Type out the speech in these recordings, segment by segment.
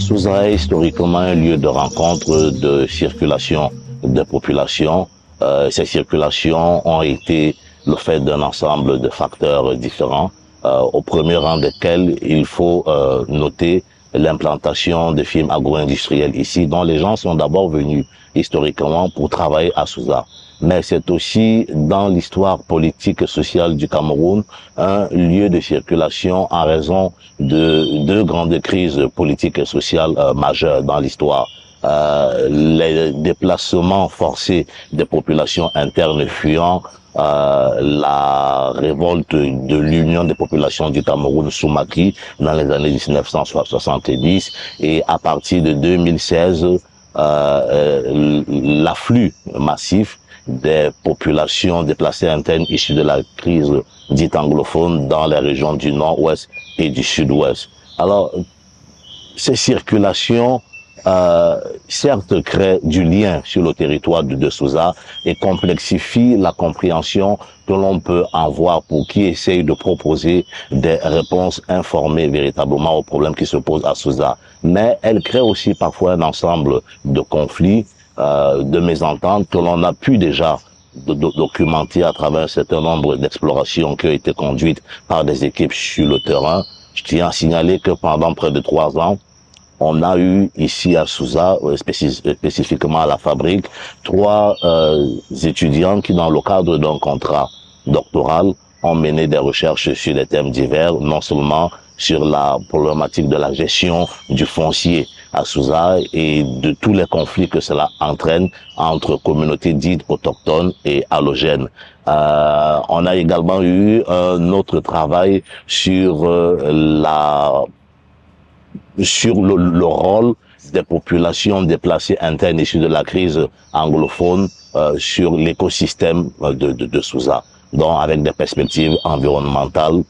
Souza est historiquement un lieu de rencontre, de circulation des populations. Ces circulations ont été le fait d'un ensemble de facteurs différents, au premier rang desquels il faut noter l'implantation de firmes agro-industrielles ici, dont les gens sont d'abord venus historiquement pour travailler à Souza. Mais c'est aussi dans l'histoire politique et sociale du Cameroun un lieu de circulation en raison de deux grandes crises politiques et sociales majeures dans l'histoire. Les déplacements forcés des populations internes fuyant la révolte de l'Union des populations du Cameroun sous Macky dans les années 1970 et à partir de 2016 l'afflux massif des populations déplacées internes issues de la crise dite anglophone dans les régions du nord-ouest et du sud-ouest. Alors, ces circulations certes créent du lien sur le territoire de Souza et complexifient la compréhension que l'on peut avoir pour qui essaye de proposer des réponses informées véritablement aux problèmes qui se posent à Souza. Mais elles créent aussi parfois un ensemble de conflits, de mésententes que l'on a pu déjà documenter à travers un certain nombre d'explorations qui ont été conduites par des équipes sur le terrain. Je tiens à signaler que pendant près de 3 ans, on a eu ici à Souza, spécifiquement à la fabrique, 3 étudiants qui, dans le cadre d'un contrat doctoral, ont mené des recherches sur des thèmes divers, non seulement sur la problématique de la gestion du foncier à Souza et de tous les conflits que cela entraîne entre communautés dites autochtones et allogènes. On a également eu un autre travail sur le rôle des populations déplacées internes issues de la crise anglophone sur l'écosystème de Souza, donc avec des perspectives environnementales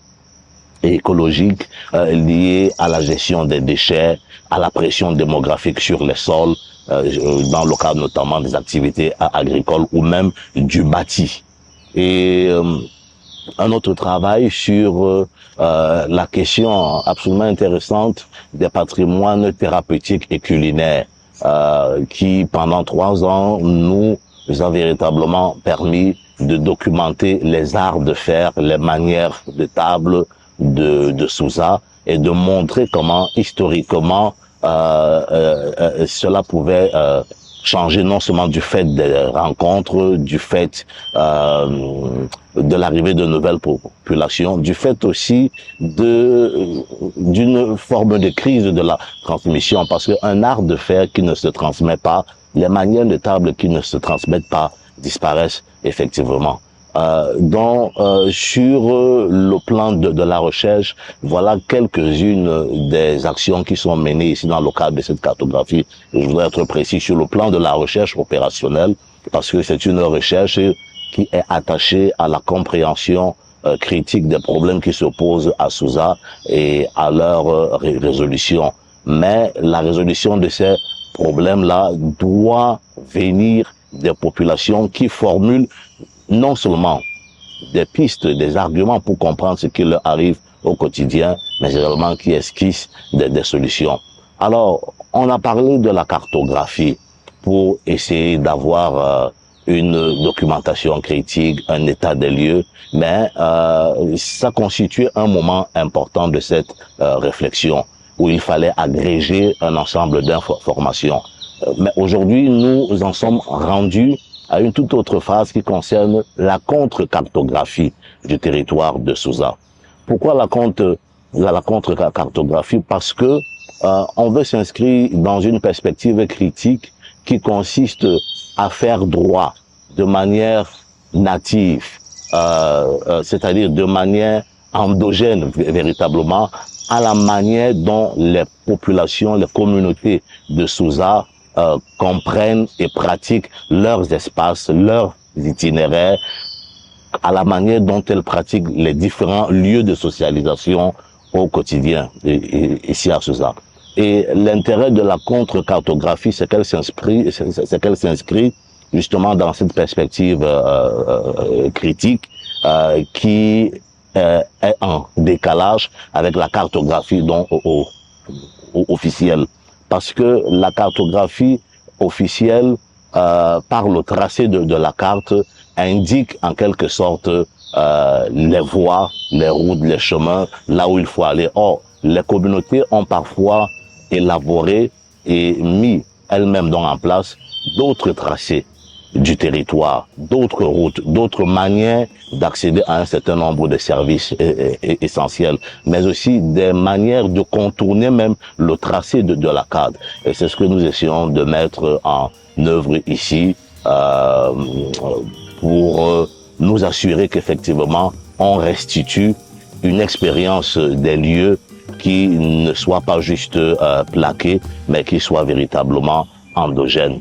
et écologiques liées à la gestion des déchets, à la pression démographique sur les sols, dans le cadre notamment des activités agricoles ou même du bâti. Et un autre travail sur la question absolument intéressante des patrimoines thérapeutiques et culinaires qui, pendant 3 ans, nous a véritablement permis de documenter les arts de faire, les manières de table de Souza et de montrer comment, historiquement, cela pouvait changer non seulement du fait des rencontres, du fait de l'arrivée de nouvelles populations, du fait aussi d'une forme de crise de la transmission, parce qu'un art de faire qui ne se transmet pas, les manières de table qui ne se transmettent pas disparaissent effectivement. Donc, sur le plan de la recherche, voilà quelques-unes des actions qui sont menées ici dans le cadre de cette cartographie. Je voudrais être précis sur le plan de la recherche opérationnelle, parce que c'est une recherche qui est attachée à la compréhension critique des problèmes qui se posent à Souza et à leur résolution. Mais la résolution de ces problèmes-là doit venir des populations qui formulent non seulement des pistes, des arguments pour comprendre ce qui leur arrive au quotidien, mais également qui esquissent des solutions. Alors, on a parlé de la cartographie pour essayer d'avoir une documentation critique, un état des lieux, mais ça constituait un moment important de cette réflexion où il fallait agréger un ensemble d'informations. Mais aujourd'hui, nous en sommes rendus à une toute autre phase qui concerne la contre-cartographie du territoire de Souza. Pourquoi la contre-cartographie? Parce que on veut s'inscrire dans une perspective critique qui consiste à faire droit de manière native, c'est-à-dire de manière endogène véritablement, à la manière dont les populations, les communautés de Souza comprennent et pratiquent leurs espaces, leurs itinéraires, à la manière dont elles pratiquent les différents lieux de socialisation au quotidien ici à Souza. Et l'intérêt de la contre-cartographie, c'est qu'elle s'inscrit justement dans cette perspective critique qui est en décalage avec la cartographie donc officielle. parce que la cartographie officielle, par le tracé de la carte, indique en quelque sorte les voies, les routes, les chemins, là où il faut aller. Or, les communautés ont parfois élaboré et mis elles-mêmes donc en place d'autres tracés du territoire, d'autres routes, d'autres manières d'accéder à un certain nombre de services essentiels, mais aussi des manières de contourner même le tracé de la carte. Et c'est ce que nous essayons de mettre en œuvre ici pour nous assurer qu'effectivement on restitue une expérience des lieux qui ne soit pas juste plaquée, mais qui soit véritablement endogène